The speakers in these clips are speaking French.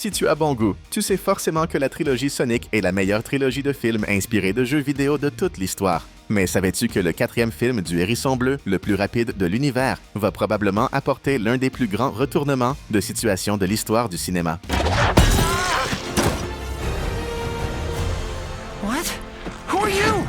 Si tu as bon goût, tu sais forcément que la trilogie Sonic est la meilleure trilogie de films inspirés de jeux vidéo de toute l'histoire. Mais savais-tu que le 4e film du Hérisson Bleu, le plus rapide de l'univers, va probablement apporter l'un des plus grands retournements de situation de l'histoire du cinéma? What? Who are you?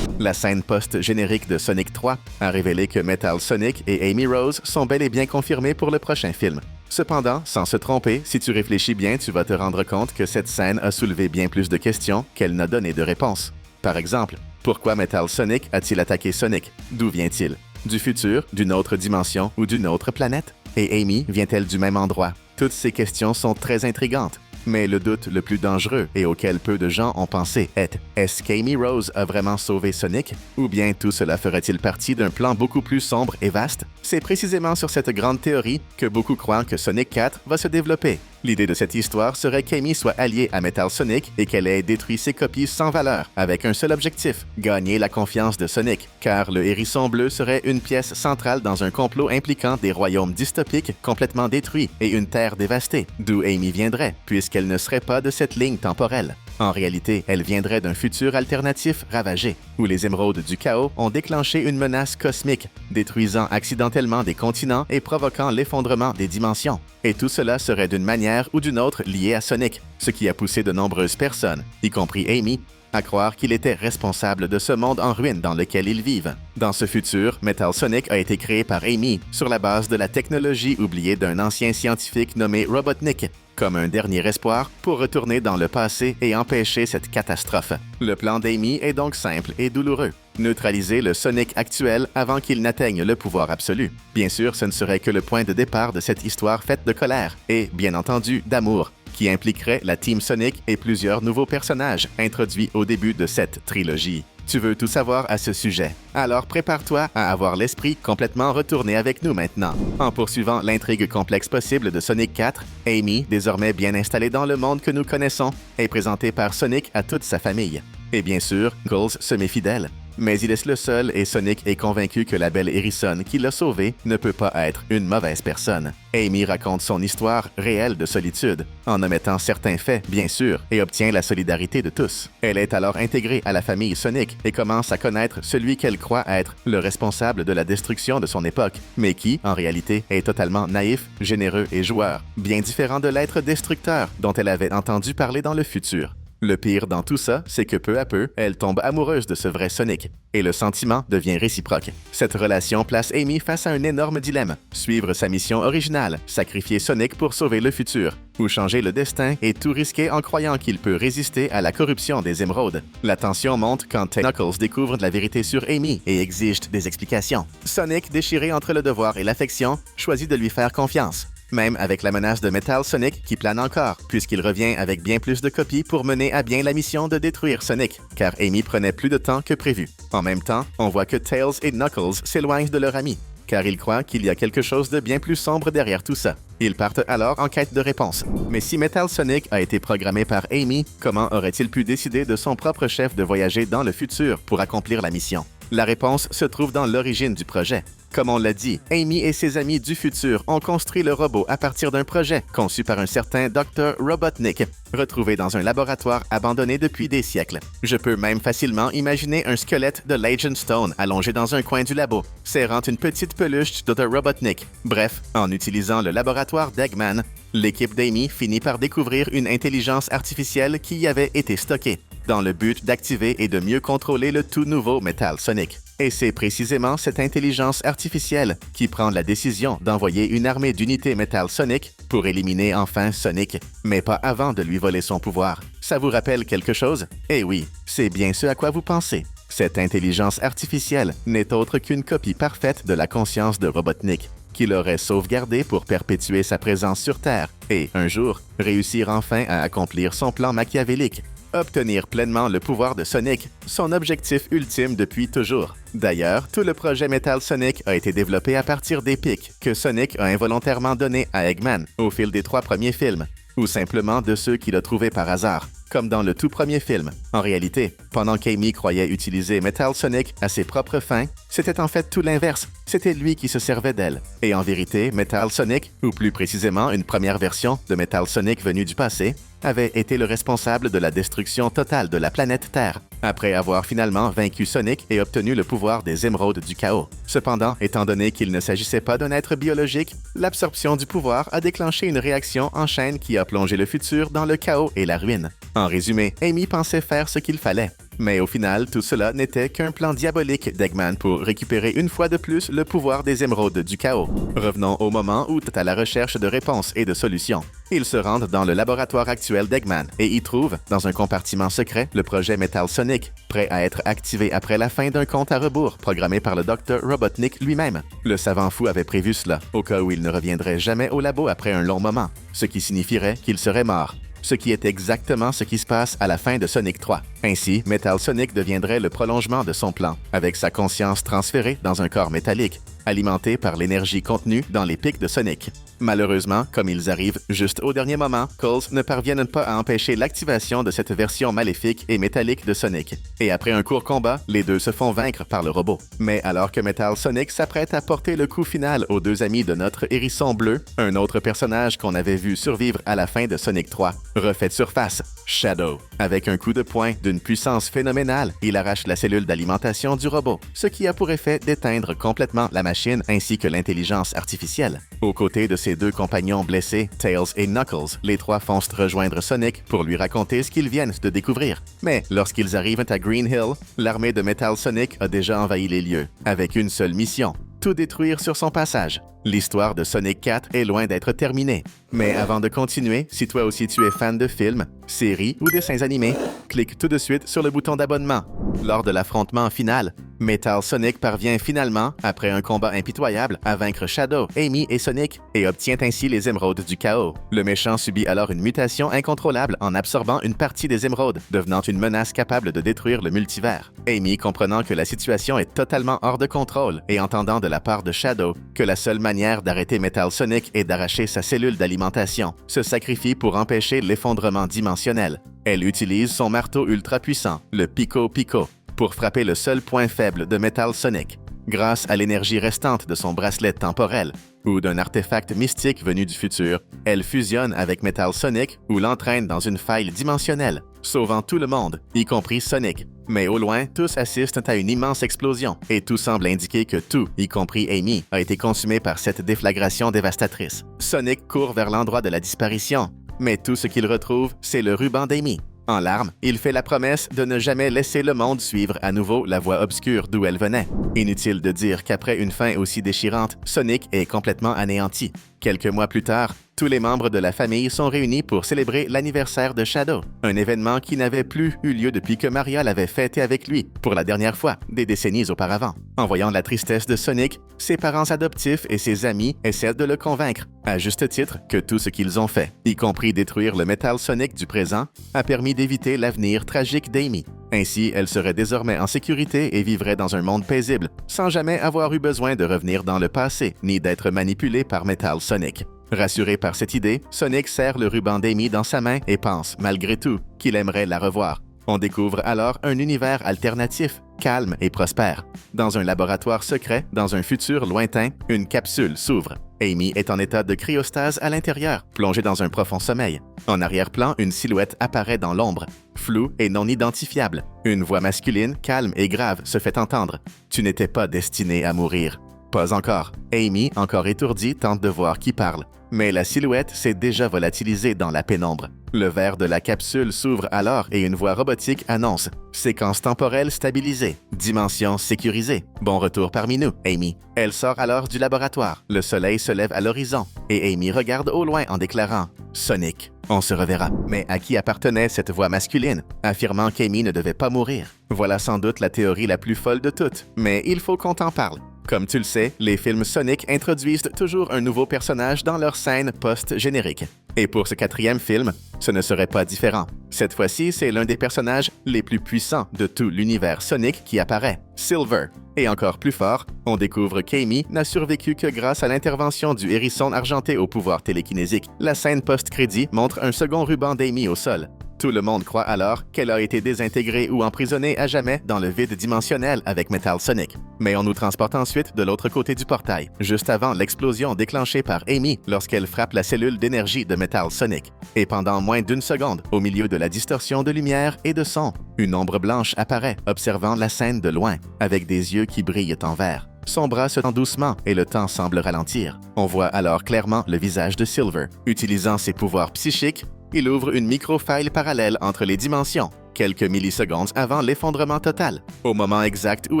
La scène post-générique de Sonic 3 a révélé que Metal Sonic et Amy Rose sont bel et bien confirmés pour le prochain film. Cependant, sans se tromper, si tu réfléchis bien, tu vas te rendre compte que cette scène a soulevé bien plus de questions qu'elle n'a donné de réponses. Par exemple, pourquoi Metal Sonic a-t-il attaqué Sonic? D'où vient-il? Du futur, d'une autre dimension ou d'une autre planète? Et Amy vient-elle du même endroit? Toutes ces questions sont très intrigantes. Mais le doute le plus dangereux et auquel peu de gens ont pensé est qu'Amy Rose a vraiment sauvé Sonic? Ou bien tout cela ferait-il partie d'un plan beaucoup plus sombre et vaste? C'est précisément sur cette grande théorie que beaucoup croient que Sonic 4 va se développer. L'idée de cette histoire serait qu'Amy soit alliée à Metal Sonic et qu'elle ait détruit ses copies sans valeur, avec un seul objectif, gagner la confiance de Sonic, car le Hérisson Bleu serait une pièce centrale dans un complot impliquant des royaumes dystopiques complètement détruits et une terre dévastée, d'où Amy viendrait, puisqu'elle ne serait pas de cette ligne temporelle. En réalité, elle viendrait d'un futur alternatif ravagé, où les émeraudes du chaos ont déclenché une menace cosmique, détruisant accidentellement des continents et provoquant l'effondrement des dimensions. Et tout cela serait d'une manière ou d'une autre lié à Sonic, ce qui a poussé de nombreuses personnes, y compris Amy, à croire qu'il était responsable de ce monde en ruine dans lequel ils vivent. Dans ce futur, Metal Sonic a été créé par Amy sur la base de la technologie oubliée d'un ancien scientifique nommé Robotnik, comme un dernier espoir pour retourner dans le passé et empêcher cette catastrophe. Le plan d'Amy est donc simple et douloureux. Neutraliser le Sonic actuel avant qu'il n'atteigne le pouvoir absolu. Bien sûr, ce ne serait que le point de départ de cette histoire faite de colère et, bien entendu, d'amour, qui impliquerait la Team Sonic et plusieurs nouveaux personnages introduits au début de cette trilogie. Tu veux tout savoir à ce sujet? Alors prépare-toi à avoir l'esprit complètement retourné avec nous maintenant. En poursuivant l'intrigue complexe possible de Sonic 4, Amy, désormais bien installée dans le monde que nous connaissons, est présentée par Sonic à toute sa famille. Et bien sûr, Knuckles se met fidèle. Mais il est le seul et Sonic est convaincu que la belle Hérissonne qui l'a sauvé ne peut pas être une mauvaise personne. Amy raconte son histoire réelle de solitude, en omettant certains faits, bien sûr, et obtient la solidarité de tous. Elle est alors intégrée à la famille Sonic et commence à connaître celui qu'elle croit être le responsable de la destruction de son époque, mais qui, en réalité, est totalement naïf, généreux et joueur, bien différent de l'être destructeur dont elle avait entendu parler dans le futur. Le pire dans tout ça, c'est que peu à peu, elle tombe amoureuse de ce vrai Sonic, et le sentiment devient réciproque. Cette relation place Amy face à un énorme dilemme, suivre sa mission originale, sacrifier Sonic pour sauver le futur, ou changer le destin et tout risquer en croyant qu'il peut résister à la corruption des émeraudes. La tension monte quand Knuckles découvre de la vérité sur Amy et exige des explications. Sonic, déchiré entre le devoir et l'affection, choisit de lui faire confiance. Même avec la menace de Metal Sonic qui plane encore, puisqu'il revient avec bien plus de copies pour mener à bien la mission de détruire Sonic, car Amy prenait plus de temps que prévu. En même temps, on voit que Tails et Knuckles s'éloignent de leur ami, car ils croient qu'il y a quelque chose de bien plus sombre derrière tout ça. Ils partent alors en quête de réponse. Mais si Metal Sonic a été programmé par Amy, comment aurait-il pu décider de son propre chef de voyager dans le futur pour accomplir la mission? La réponse se trouve dans l'origine du projet. Comme on l'a dit, Amy et ses amis du futur ont construit le robot à partir d'un projet conçu par un certain Dr. Robotnik, retrouvé dans un laboratoire abandonné depuis des siècles. Je peux même facilement imaginer un squelette de Legend Stone allongé dans un coin du labo, serrant une petite peluche de Robotnik. Bref, en utilisant le laboratoire d'Eggman, l'équipe d'Amy finit par découvrir une intelligence artificielle qui y avait été stockée, dans le but d'activer et de mieux contrôler le tout nouveau Metal Sonic. Et c'est précisément cette intelligence artificielle qui prend la décision d'envoyer une armée d'unités Metal Sonic pour éliminer enfin Sonic, mais pas avant de lui voler son pouvoir. Ça vous rappelle quelque chose? Eh oui, c'est bien ce à quoi vous pensez. Cette intelligence artificielle n'est autre qu'une copie parfaite de la conscience de Robotnik, qu'il aurait sauvegardé pour perpétuer sa présence sur Terre et, un jour, réussir enfin à accomplir son plan machiavélique. Obtenir pleinement le pouvoir de Sonic, son objectif ultime depuis toujours. D'ailleurs, tout le projet Metal Sonic a été développé à partir des pics que Sonic a involontairement donnés à Eggman au fil des 3 premiers films, ou simplement de ceux qu'il a trouvés par hasard. comme dans le tout premier film. En réalité, pendant qu'Amy croyait utiliser Metal Sonic à ses propres fins, c'était en fait tout l'inverse. C'était lui qui se servait d'elle. Et en vérité, Metal Sonic, ou plus précisément une première version de Metal Sonic venue du passé, avait été le responsable de la destruction totale de la planète Terre, après avoir finalement vaincu Sonic et obtenu le pouvoir des émeraudes du chaos. Cependant, étant donné qu'il ne s'agissait pas d'un être biologique, l'absorption du pouvoir a déclenché une réaction en chaîne qui a plongé le futur dans le chaos et la ruine. En résumé, Amy pensait faire ce qu'il fallait. Mais au final, tout cela n'était qu'un plan diabolique d'Eggman pour récupérer une fois de plus le pouvoir des émeraudes du chaos. Revenons au moment où tu es à la recherche de réponses et de solutions. Ils se rendent dans le laboratoire actuel d'Eggman et y trouvent, dans un compartiment secret, le projet Metal Sonic, prêt à être activé après la fin d'un compte à rebours programmé par le Dr. Robotnik lui-même. Le savant fou avait prévu cela, au cas où il ne reviendrait jamais au labo après un long moment, ce qui signifierait qu'il serait mort. Ce qui est exactement ce qui se passe à la fin de Sonic 3. Ainsi, Metal Sonic deviendrait le prolongement de son plan, avec sa conscience transférée dans un corps métallique, alimenté par l'énergie contenue dans les pics de Sonic. Malheureusement, comme ils arrivent juste au dernier moment, Coles ne parviennent pas à empêcher l'activation de cette version maléfique et métallique de Sonic. Et après un court combat, les deux se font vaincre par le robot. Mais alors que Metal Sonic s'apprête à porter le coup final aux deux amis de notre hérisson bleu, un autre personnage qu'on avait vu survivre à la fin de Sonic 3 refait surface, Shadow. Avec un coup de poing d'une puissance phénoménale, il arrache la cellule d'alimentation du robot, ce qui a pour effet d'éteindre complètement la machine ainsi que l'intelligence artificielle. Aux côtés de ses deux compagnons blessés, Tails et Knuckles, les trois foncent rejoindre Sonic pour lui raconter ce qu'ils viennent de découvrir. Mais lorsqu'ils arrivent à Green Hill, l'armée de Metal Sonic a déjà envahi les lieux, avec une seule mission: tout détruire sur son passage. L'histoire de Sonic 4 est loin d'être terminée. Mais avant de continuer, si toi aussi tu es fan de films, séries ou dessins animés, clique tout de suite sur le bouton d'abonnement. Lors de l'affrontement final, Metal Sonic parvient finalement, après un combat impitoyable, à vaincre Shadow, Amy et Sonic et obtient ainsi les émeraudes du chaos. Le méchant subit alors une mutation incontrôlable en absorbant une partie des émeraudes, devenant une menace capable de détruire le multivers. Amy, comprenant que la situation est totalement hors de contrôle et entendant de la part de Shadow que la seule manière d'arrêter Metal Sonic est d'arracher sa cellule d'alimentation, se sacrifie pour empêcher l'effondrement dimensionnel. Elle utilise son marteau ultra puissant, le Pico Pico, pour frapper le seul point faible de Metal Sonic. Grâce à l'énergie restante de son bracelet temporel ou d'un artefact mystique venu du futur, elle fusionne avec Metal Sonic ou l'entraîne dans une faille dimensionnelle, sauvant tout le monde, y compris Sonic. Mais au loin, tous assistent à une immense explosion et tout semble indiquer que tout, y compris Amy, a été consumé par cette déflagration dévastatrice. Sonic court vers l'endroit de la disparition, mais tout ce qu'il retrouve, c'est le ruban d'Amy. En larmes, il fait la promesse de ne jamais laisser le monde suivre à nouveau la voie obscure d'où elle venait. Inutile de dire qu'après une fin aussi déchirante, Sonic est complètement anéanti. Quelques mois plus tard, tous les membres de la famille sont réunis pour célébrer l'anniversaire de Shadow, un événement qui n'avait plus eu lieu depuis que Maria l'avait fêté avec lui, pour la dernière fois, des décennies auparavant. En voyant la tristesse de Sonic, ses parents adoptifs et ses amis essaient de le convaincre, à juste titre, que tout ce qu'ils ont fait, y compris détruire le Metal Sonic du présent, a permis d'éviter l'avenir tragique d'Amy. Ainsi, elle serait désormais en sécurité et vivrait dans un monde paisible, sans jamais avoir eu besoin de revenir dans le passé, ni d'être manipulée par Metal Sonic. Rassuré par cette idée, Sonic serre le ruban d'Amy dans sa main et pense, malgré tout, qu'il aimerait la revoir. On découvre alors un univers alternatif, calme et prospère. Dans un laboratoire secret, dans un futur lointain, une capsule s'ouvre. Amy est en état de cryostase à l'intérieur, plongée dans un profond sommeil. En arrière-plan, une silhouette apparaît dans l'ombre, floue et non identifiable. Une voix masculine, calme et grave, se fait entendre. « Tu n'étais pas destiné à mourir. » Pas encore. Amy, encore étourdie, tente de voir qui parle. Mais la silhouette s'est déjà volatilisée dans la pénombre. Le verre de la capsule s'ouvre alors et une voix robotique annonce « Séquence temporelle stabilisée. Dimension sécurisée. Bon retour parmi nous, Amy. » Elle sort alors du laboratoire. Le soleil se lève à l'horizon et Amy regarde au loin en déclarant « Sonic, on se reverra. » Mais à qui appartenait cette voix masculine, affirmant qu'Amy ne devait pas mourir? Voilà sans doute la théorie la plus folle de toutes, mais il faut qu'on t'en parle. Comme tu le sais, les films Sonic introduisent toujours un nouveau personnage dans leur scène post-générique. Et pour ce 4e film, ce ne serait pas différent. Cette fois-ci, c'est l'un des personnages les plus puissants de tout l'univers Sonic qui apparaît, Silver. Et encore plus fort, on découvre qu'Amy n'a survécu que grâce à l'intervention du hérisson argenté au pouvoir télékinésique. La scène post-crédit montre un second ruban d'Amy au sol. Tout le monde croit alors qu'elle a été désintégrée ou emprisonnée à jamais dans le vide dimensionnel avec Metal Sonic. Mais on nous transporte ensuite de l'autre côté du portail, juste avant l'explosion déclenchée par Amy lorsqu'elle frappe la cellule d'énergie de Metal Sonic. Et pendant moins d'une seconde, au milieu de la distorsion de lumière et de son, une ombre blanche apparaît, observant la scène de loin, avec des yeux qui brillent en vert. Son bras se tend doucement et le temps semble ralentir. On voit alors clairement le visage de Silver. Utilisant ses pouvoirs psychiques, il ouvre une micro-faille parallèle entre les dimensions, quelques millisecondes avant l'effondrement total. Au moment exact où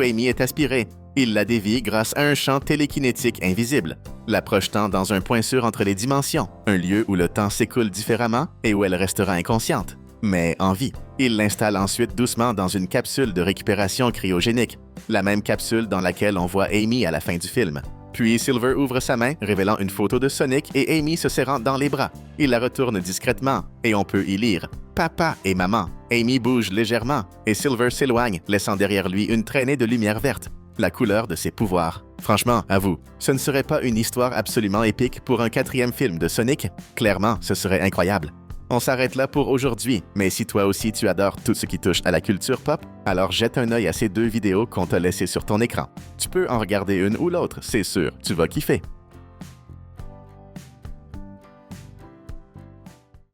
Amy est aspirée, il la dévie grâce à un champ télékinétique invisible, la projetant dans un point sûr entre les dimensions, un lieu où le temps s'écoule différemment et où elle restera inconsciente, mais en vie. Il l'installe ensuite doucement dans une capsule de récupération cryogénique, la même capsule dans laquelle on voit Amy à la fin du film. Puis Silver ouvre sa main, révélant une photo de Sonic et Amy se serrant dans les bras. Il la retourne discrètement et on peut y lire « Papa et maman ». Amy bouge légèrement et Silver s'éloigne, laissant derrière lui une traînée de lumière verte, la couleur de ses pouvoirs. Franchement, à vous, ce ne serait pas une histoire absolument épique pour un 4e film de Sonic? Clairement, ce serait incroyable. On s'arrête là pour aujourd'hui, mais si toi aussi tu adores tout ce qui touche à la culture pop, alors jette un œil à ces 2 vidéos qu'on t'a laissées sur ton écran. Tu peux en regarder une ou l'autre, c'est sûr, tu vas kiffer.